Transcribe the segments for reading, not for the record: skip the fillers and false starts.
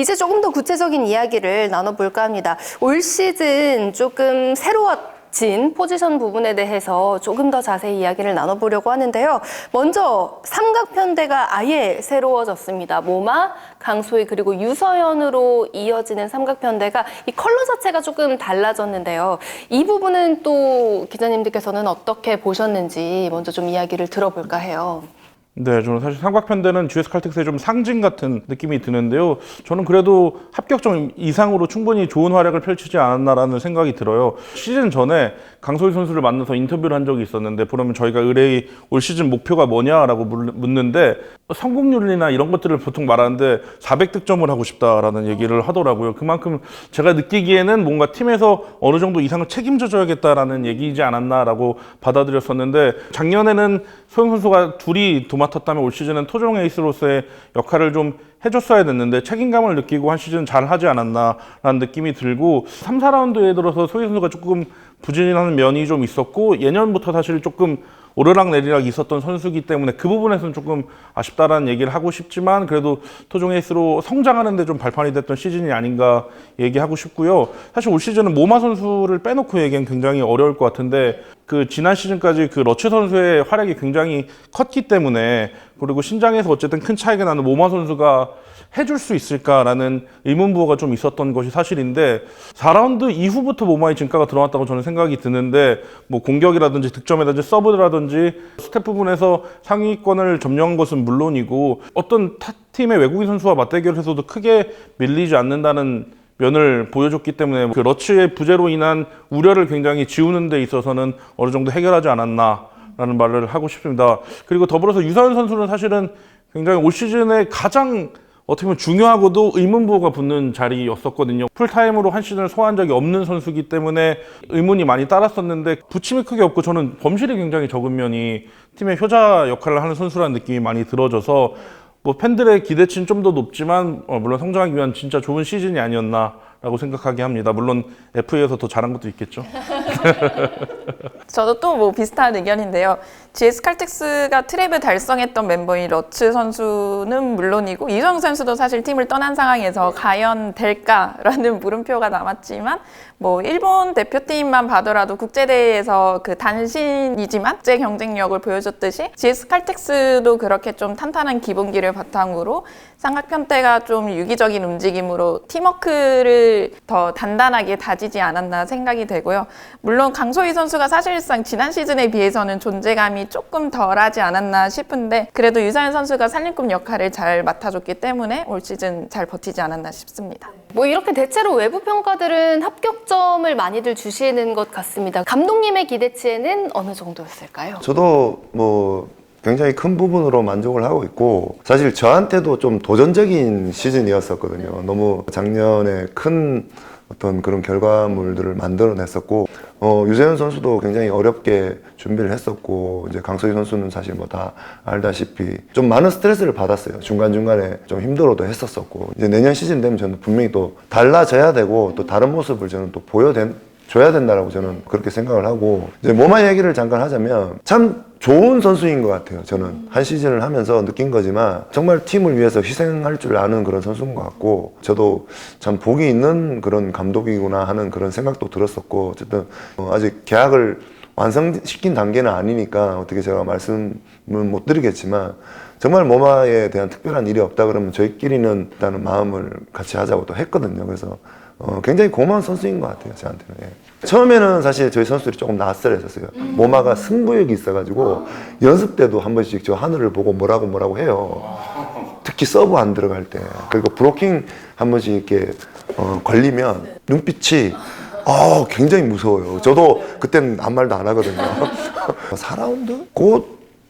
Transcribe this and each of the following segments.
이제 조금 더 구체적인 이야기를 나눠볼까 합니다. 올 시즌 조금 새로워진 포지션 부분에 대해서 조금 더 자세히 이야기를 나눠보려고 하는데요. 먼저 삼각편대가 아예 새로워졌습니다. 모마, 강소희 그리고 유서연으로 이어지는 삼각편대가 이 컬러 자체가 조금 달라졌는데요. 이 부분은 또 기자님들께서는 어떻게 보셨는지 먼저 좀 이야기를 들어볼까 해요. 네, 저는 사실 삼각편대는 GS 칼텍스의 좀 상징 같은 느낌이 드는데요. 저는 그래도 합격점 이상으로 충분히 좋은 활약을 펼치지 않았나라는 생각이 들어요. 시즌 전에 강소희 선수를 만나서 인터뷰를 한 적이 있었는데, 그러면 저희가 의뢰의 올 시즌 목표가 뭐냐라고 묻는데 성공률이나 이런 것들을 보통 말하는데 400득점을 하고 싶다라는 얘기를 하더라고요. 그만큼 제가 느끼기에는 뭔가 팀에서 어느 정도 이상을 책임져줘야겠다라는 얘기이지 않았나라고 받아들였었는데, 작년에는 소영 선수가 둘이 도맡았다면 올 시즌은 토종 에이스로서의 역할을 좀 해줬어야 됐는데 책임감을 느끼고 한 시즌 잘 하지 않았나라는 느낌이 들고, 3, 4라운드에 들어서 소희 선수가 조금 부진하는 면이 좀 있었고, 예년부터 사실 조금 오르락내리락 있었던 선수이기 때문에 그 부분에서는 조금 아쉽다라는 얘기를 하고 싶지만, 그래도 토종 에이스로 성장하는 데 좀 발판이 됐던 시즌이 아닌가 얘기하고 싶고요. 사실 올 시즌은 모마 선수를 빼놓고 얘기하면 굉장히 어려울 것 같은데, 그 지난 시즌까지 그 러츠 선수의 활약이 굉장히 컸기 때문에, 그리고 신장에서 어쨌든 큰 차이가 나는 모마 선수가 해줄 수 있을까라는 의문부호가 좀 있었던 것이 사실인데, 4라운드 이후부터 모마의 진가가 드러났다고 저는 생각이 드는데, 뭐 공격이라든지 득점이라든지 서브라든지 스텝 부분에서 상위권을 점령한 것은 물론이고, 어떤 타 팀의 외국인 선수와 맞대결에서도 크게 밀리지 않는다는 면을 보여줬기 때문에, 그 러츠의 부재로 인한 우려를 굉장히 지우는 데 있어서는 어느 정도 해결하지 않았나라는 말을 하고 싶습니다. 그리고 더불어서 유서연 선수는 사실은 굉장히 올 시즌에 가장 어떻게 보면 중요하고도 의문부호가 붙는 자리였었거든요. 풀타임으로 한 시즌을 소화한 적이 없는 선수이기 때문에 의문이 많이 따랐었는데, 부침이 크게 없고 저는 범실이 굉장히 적은 면이 팀의 효자 역할을 하는 선수라는 느낌이 많이 들어져서, 뭐 팬들의 기대치는 좀 더 높지만 물론 성장하기 위한 진짜 좋은 시즌이 아니었나라고 생각하게 합니다. 물론 FA에서 더 잘한 것도 있겠죠. 저도 또 뭐 비슷한 의견인데요. GS 칼텍스가 트랩을 달성했던 멤버인 러츠 선수는 물론이고, 이정 선수도 사실 팀을 떠난 상황에서 과연 될까라는 물음표가 남았지만, 뭐 일본 대표팀만 봐더라도 국제대회에서 그 단신이지만 국제 경쟁력을 보여줬듯이 GS 칼텍스도 그렇게 좀 탄탄한 기본기를 바탕으로 삼각편대가 좀 유기적인 움직임으로 팀워크를 더 단단하게 다지지 않았나 생각이 되고요. 물론 강소희 선수가 사실상 지난 시즌에 비해서는 존재감이 조금 덜하지 않았나 싶은데, 그래도 유서연 선수가 살림꾼 역할을 잘 맡아줬기 때문에 올 시즌 잘 버티지 않았나 싶습니다. 뭐 이렇게 대체로 외부 평가들은 합격점을 많이들 주시는 것 같습니다. 감독님의 기대치에는 어느 정도였을까요? 저도 뭐 굉장히 큰 부분으로 만족을 하고 있고, 사실 저한테도 좀 도전적인 시즌이었었거든요. 너무 작년에 큰 어떤 그런 결과물들을 만들어냈었고, 유서연 선수도 굉장히 어렵게 준비를 했었고, 이제 강소희 선수는 사실 뭐 다 알다시피 좀 많은 스트레스를 받았어요. 중간중간에 좀 힘들어도 했었었고, 이제 내년 시즌 되면 저는 분명히 또 달라져야 되고, 또 다른 모습을 저는 또 줘야 된다라고 저는 그렇게 생각을 하고, 이제 모마 얘기를 잠깐 하자면 참 좋은 선수인 것 같아요. 저는 한 시즌을 하면서 느낀 거지만 정말 팀을 위해서 희생할 줄 아는 그런 선수인 것 같고, 저도 참 복이 있는 그런 감독이구나 하는 그런 생각도 들었었고, 어쨌든 아직 계약을 완성시킨 단계는 아니니까 어떻게 제가 말씀은 못 드리겠지만, 정말 모마에 대한 특별한 일이 없다 그러면 저희끼리는 일단은 마음을 같이 하자고 또 했거든요. 그래서 굉장히 고마운 선수인 것 같아요, 저한테는. 예. 처음에는 사실 저희 선수들이 조금 낯설었어요. 모마가 승부욕이 있어가지고 연습 때도 한 번씩 저 하늘을 보고 뭐라고 해요. 특히 서브 안 들어갈 때. 그리고 브로킹 한 번씩 이렇게 걸리면 눈빛이 굉장히 무서워요. 저도 그때는 아무 말도 안 하거든요. 4라운드?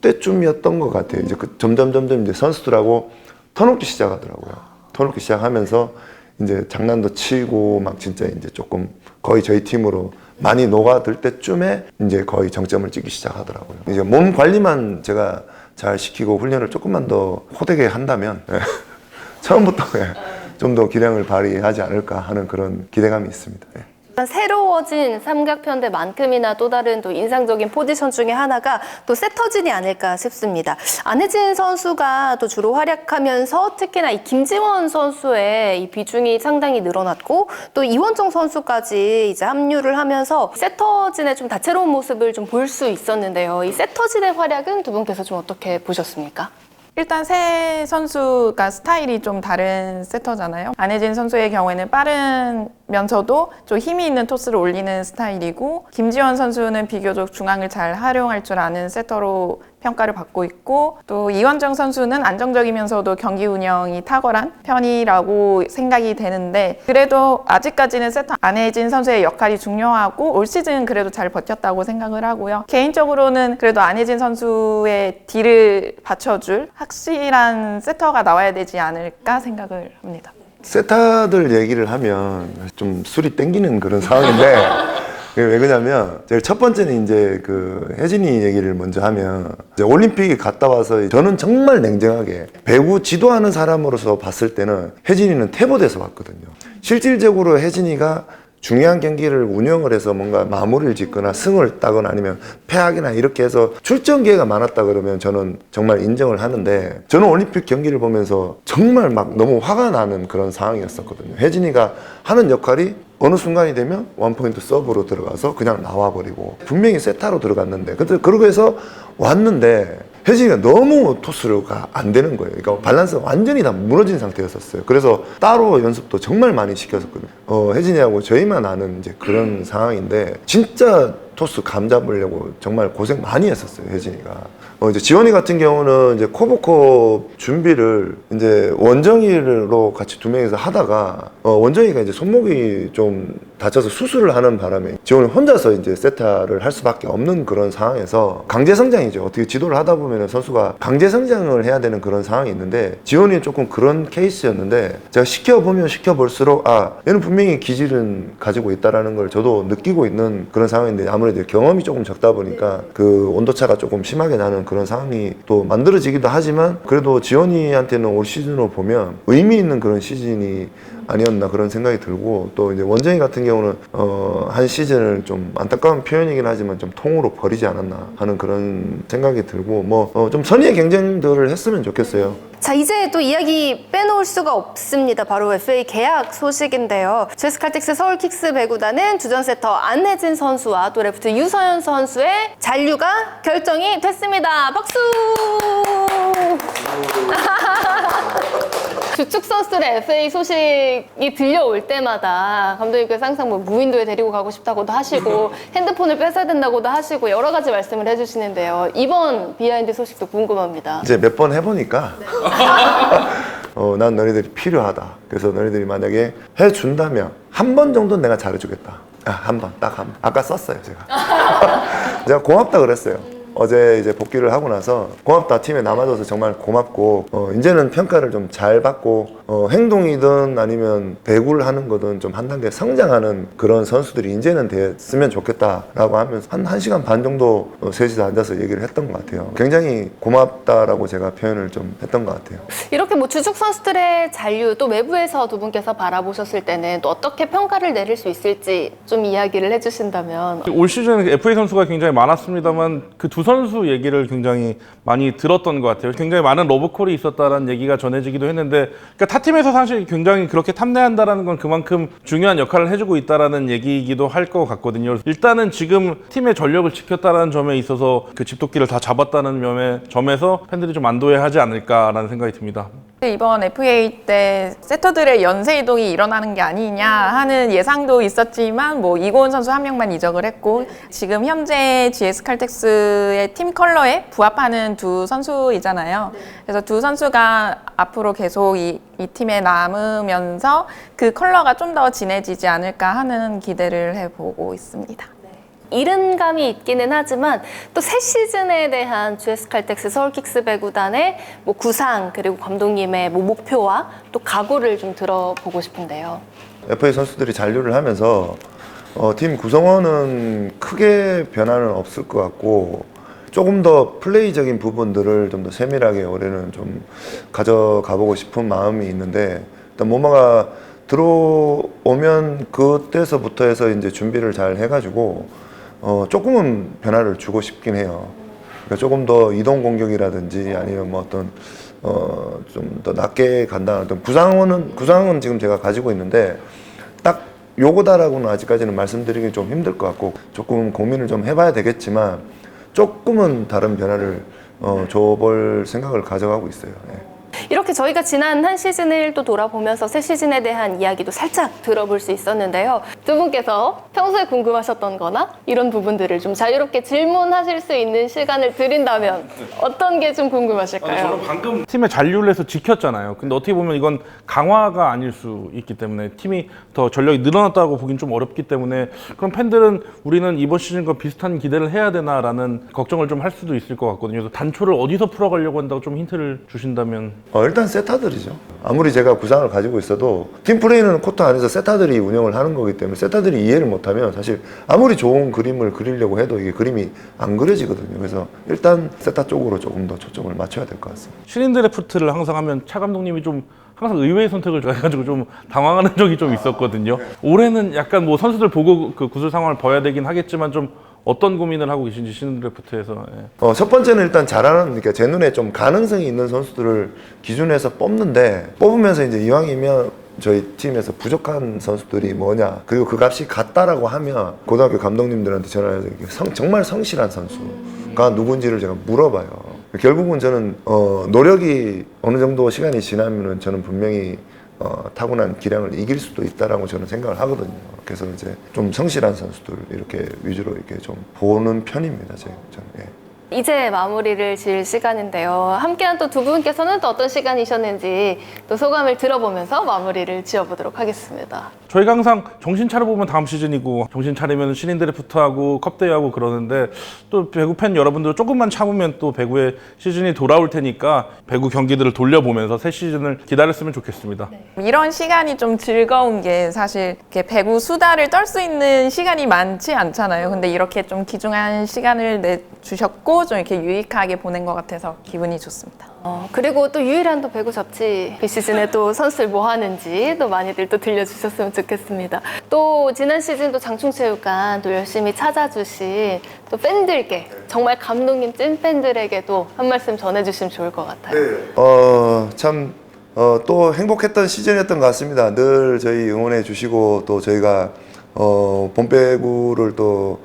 그때쯤이었던 것 같아요. 이제 점점 이제 선수들하고 터놓기 시작하더라고요. 터놓기 시작하면서 이제 장난도 치고 막 진짜 이제 조금 거의 저희 팀으로 많이 녹아들 때쯤에 이제 거의 정점을 찍기 시작하더라고요. 이제 몸 관리만 제가 잘 시키고 훈련을 조금만 더 호되게 한다면 처음부터 좀 더 기량을 발휘하지 않을까 하는 그런 기대감이 있습니다. 새로워진 삼각편대만큼이나 또 다른 또 인상적인 포지션 중에 하나가 또 세터진이 아닐까 싶습니다. 안혜진 선수가 또 주로 활약하면서 특히나 이 김지원 선수의 이 비중이 상당히 늘어났고 또 이원정 선수까지 이제 합류를 하면서 세터진의 좀 다채로운 모습을 좀 볼 수 있었는데요. 이 세터진의 활약은 두 분께서 좀 어떻게 보셨습니까? 일단 세 선수가 스타일이 좀 다른 세터잖아요. 안혜진 선수의 경우에는 빠르면서도 좀 힘이 있는 토스를 올리는 스타일이고, 김지원 선수는 비교적 중앙을 잘 활용할 줄 아는 세터로 평가를 받고 있고, 또 이원정 선수는 안정적이면서도 경기 운영이 탁월한 편이라고 생각이 되는데, 그래도 아직까지는 세터 안혜진 선수의 역할이 중요하고 올 시즌 그래도 잘 버텼다고 생각을 하고요. 개인적으로는 그래도 안혜진 선수의 딜을 받쳐줄 확실한 세터가 나와야 되지 않을까 생각을 합니다. 세타들 얘기를 하면 좀 술이 땡기는 그런 상황인데 왜 그러냐면 제일 첫 번째는 이제 그 혜진이 얘기를 먼저 하면 이제 올림픽에 갔다 와서 저는 정말 냉정하게 배구 지도하는 사람으로서 봤을 때는 혜진이는 태보돼서 봤거든요. 실질적으로 혜진이가 중요한 경기를 운영을 해서 뭔가 마무리를 짓거나 승을 따거나 아니면 패하거나 이렇게 해서 출전 기회가 많았다 그러면 저는 정말 인정을 하는데, 저는 올림픽 경기를 보면서 정말 막 너무 화가 나는 그런 상황이었었거든요. 혜진이가 하는 역할이 어느 순간이 되면 원포인트 서브로 들어가서 그냥 나와버리고, 분명히 세타로 들어갔는데, 근데 그러고 해서 왔는데 혜진이가 너무 토스가 안 되는 거예요. 그러니까 밸런스가 완전히 다 무너진 상태였었어요. 그래서 따로 연습도 정말 많이 시켰었거든요. 혜진이하고 저희만 아는 이제 그런 상황인데, 진짜 토스 감 잡으려고 정말 고생 많이 했었어요, 혜진이가. 이제 지원이 같은 경우는 이제 코보컵 준비를 이제 원정이로 같이 두 명이서 하다가 원정이가 이제 손목이 좀 다쳐서 수술을 하는 바람에 지원이 혼자서 이제 세타를 할 수밖에 없는 그런 상황에서 강제 성장이죠. 어떻게 지도를 하다 보면 선수가 강제 성장을 해야 되는 그런 상황이 있는데, 지원이 조금 그런 케이스였는데, 제가 시켜보면 시켜볼수록 얘는 분명히 기질은 가지고 있다라는 걸 저도 느끼고 있는 그런 상황인데, 아무래도 경험이 조금 적다 보니까 그 온도차가 조금 심하게 나는 그런 상황이 또 만들어지기도 하지만, 그래도 지원이한테는 올 시즌으로 보면 의미 있는 그런 시즌이 아니었나 그런 생각이 들고, 또 이제 원정이 같은 경우는 한 시즌을 좀 안타까운 표현이긴 하지만 좀 통으로 버리지 않았나 하는 그런 생각이 들고, 좀 선의의 경쟁들을 했으면 좋겠어요. 자, 이제 또 이야기 빼놓을 수가 없습니다. 바로 FA 계약 소식인데요. GS 칼텍스 서울 킥스 배구단은 주전 세터 안혜진 선수와 또 레프트 유서연 선수의 잔류가 결정이 됐습니다. 박수! 주축 선수들의 FA 소식이 들려올 때마다 감독님께서 항상 뭐 무인도에 데리고 가고 싶다고도 하시고 핸드폰을 뺏어야 된다고도 하시고 여러 가지 말씀을 해주시는데요. 이번 비하인드 소식도 궁금합니다. 이제 몇 번 해보니까 난 너희들이 필요하다. 그래서 너희들이 만약에 해준다면 한 번 정도는 내가 잘해주겠다. 한 번, 딱 한 번. 아까 썼어요, 제가. 제가 고맙다 그랬어요. 어제 이제 복귀를 하고 나서 고맙다, 팀에 남아줘서 정말 고맙고, 이제는 평가를 좀 잘 받고, 행동이든 아니면 배구를 하는 거든 좀 한 단계 성장하는 그런 선수들이 이제는 됐으면 좋겠다라고 하면서 한 1시간 반 정도 셋이서 앉아서 얘기를 했던 것 같아요. 굉장히 고맙다라고 제가 표현을 좀 했던 것 같아요. 이렇게 뭐 주축 선수들의 잔류, 또 외부에서 두 분께서 바라보셨을 때는 또 어떻게 평가를 내릴 수 있을지 좀 이야기를 해주신다면. 올 시즌 FA 선수가 굉장히 많았습니다만 그 두 선수 얘기를 굉장히 많이 들었던 것 같아요. 굉장히 많은 러브콜이 있었다는 얘기가 전해지기도 했는데, 그러니까 타 팀에서 사실 굉장히 그렇게 탐내한다라는 건 그만큼 중요한 역할을 해주고 있다라는 얘기이기도 할 것 같거든요. 일단은 지금 팀의 전력을 지켰다는 점에 있어서 그 집도끼를 다 잡았다는 점에서 팬들이 좀 안도해하지 않을까라는 생각이 듭니다. 이번 FA 때 세터들의 연쇄 이동이 일어나는 게 아니냐 하는 예상도 있었지만, 뭐 이고은 선수 한 명만 이적을 했고 지금 현재 GS 칼텍스의 팀 컬러에 부합하는 두 선수이잖아요. 그래서 두 선수가 앞으로 계속 이 팀에 남으면서 그 컬러가 좀 더 진해지지 않을까 하는 기대를 해보고 있습니다. 이른 감이 있기는 하지만 또 새 시즌에 대한 GS 칼텍스 서울 킥스 배구단의 뭐 구상, 그리고 감독님의 뭐 목표와 또 각오를 좀 들어보고 싶은데요. FA 선수들이 잔류를 하면서 팀 구성원은 크게 변화는 없을 것 같고, 조금 더 플레이적인 부분들을 좀 더 세밀하게 올해는 좀 가져가 보고 싶은 마음이 있는데, 일단 모마가 들어오면 그때서부터 해서 이제 준비를 잘 해가지고 조금은 변화를 주고 싶긴 해요. 그러니까 조금 더 이동 공격이라든지 아니면 뭐 어떤 좀 더 낮게 간다는 어떤 구상은 지금 제가 가지고 있는데 딱 요거다라고는 아직까지는 말씀드리기 좀 힘들 것 같고 조금 고민을 좀 해봐야 되겠지만 조금은 다른 변화를 줘볼 생각을 가져가고 있어요. 예. 이렇게 저희가 지난 한 시즌을 또 돌아보면서 새 시즌에 대한 이야기도 살짝 들어볼 수 있었는데요. 두 분께서 평소에 궁금하셨던 거나 이런 부분들을 좀 자유롭게 질문하실 수 있는 시간을 드린다면 어떤 게 좀 궁금하실까요? 저는 방금 팀의 잔류를 해서 지켰잖아요. 근데 어떻게 보면 이건 강화가 아닐 수 있기 때문에 팀이 더 전력이 늘어났다고 보긴 좀 어렵기 때문에 그럼 팬들은 우리는 이번 시즌과 비슷한 기대를 해야 되나라는 걱정을 좀 할 수도 있을 것 같거든요. 그래서 단초를 어디서 풀어가려고 한다고 좀 힌트를 주신다면. 일단 세타들이죠. 아무리 제가 구상을 가지고 있어도 팀 플레이는 코트 안에서 세타들이 운영을 하는 거기 때문에 세타들이 이해를 못하면 사실 아무리 좋은 그림을 그리려고 해도 이게 그림이 안 그려지거든요. 그래서 일단 세타 쪽으로 조금 더 초점을 맞춰야 될 것 같습니다. 신인 드래프트를 항상 하면 차 감독님이 좀 항상 의외의 선택을 해가지고 좀 당황하는 적이 좀 있었거든요. 올해는 약간 뭐 선수들 보고 그 구술 상황을 봐야 되긴 하겠지만 좀 어떤 고민을 하고 계신지 신인 드래프트에서. 예. 첫 번째는 일단 잘하는, 그러니까 제 눈에 좀 가능성이 있는 선수들을 기준해서 뽑는데 뽑으면서 이제 이왕이면 저희 팀에서 부족한 선수들이 뭐냐 그리고 그 값이 같다라고 하면 고등학교 감독님들한테 전화해서 정말 성실한 선수가 누군지를 제가 물어봐요. 결국은 저는 노력이 어느 정도 시간이 지나면은 저는 분명히 타고난 기량을 이길 수도 있다라고 저는 생각을 하거든요. 그래서 이제 좀 성실한 선수들 이렇게 위주로 이렇게 좀 보는 편입니다. 저는. 예. 이제 마무리를 지을 시간인데요. 함께한 또 두 분께서는 또 어떤 시간이셨는지 또 소감을 들어보면서 마무리를 지어보도록 하겠습니다. 저희가 항상 정신 차려보면 다음 시즌이고 정신 차리면 신인 드래프트하고 컵대회하고 그러는데 또 배구 팬 여러분들 조금만 참으면 또 배구의 시즌이 돌아올 테니까 배구 경기들을 돌려보면서 새 시즌을 기다렸으면 좋겠습니다. 이런 시간이 좀 즐거운 게 사실 이렇게 배구 수다를 떨 수 있는 시간이 많지 않잖아요. 근데 이렇게 좀 귀중한 시간을 내주셨고 좀 이렇게 유익하게 보낸 것 같아서 기분이 좋습니다. 그리고 또 유일한 또 배구 접지 비시즌에 또 선수들 뭐 하는지 또 많이들 또 들려주셨으면 좋겠습니다. 또 지난 시즌 또 장충체육관 또 열심히 찾아주신 또 팬들께 정말 감독님 찐 팬들에게도 한 말씀 전해주시면 좋을 것 같아요. 참 또 행복했던 시즌이었던 것 같습니다. 늘 저희 응원해 주시고 또 저희가 봄배구를 또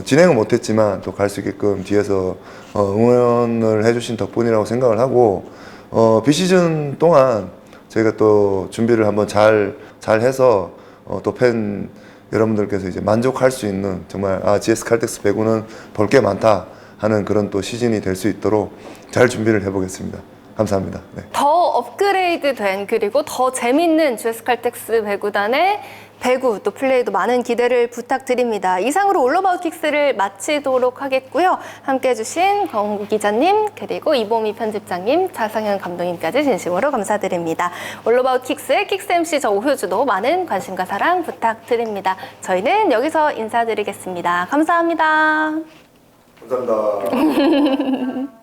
진행은 못했지만 또 갈 수 있게끔 뒤에서 응원을 해주신 덕분이라고 생각을 하고 비시즌 동안 저희가 또 준비를 한번 잘 해서 또 팬 여러분들께서 이제 만족할 수 있는 정말 GS 칼텍스 배구는 볼 게 많다 하는 그런 또 시즌이 될 수 있도록 잘 준비를 해보겠습니다. 감사합니다. 네. 더 업그레이드된 그리고 더 재밌는 GS 칼텍스 배구단의 배구 또 플레이도 많은 기대를 부탁드립니다. 이상으로 올어바웃 킥스를 마치도록 하겠고요. 함께 해주신 권구 기자님 그리고 이보미 편집장님 차상현 감독님까지 진심으로 감사드립니다. 올어바웃 킥스의 킥스 MC 저 오효주도 많은 관심과 사랑 부탁드립니다. 저희는 여기서 인사드리겠습니다. 감사합니다. 감사합니다.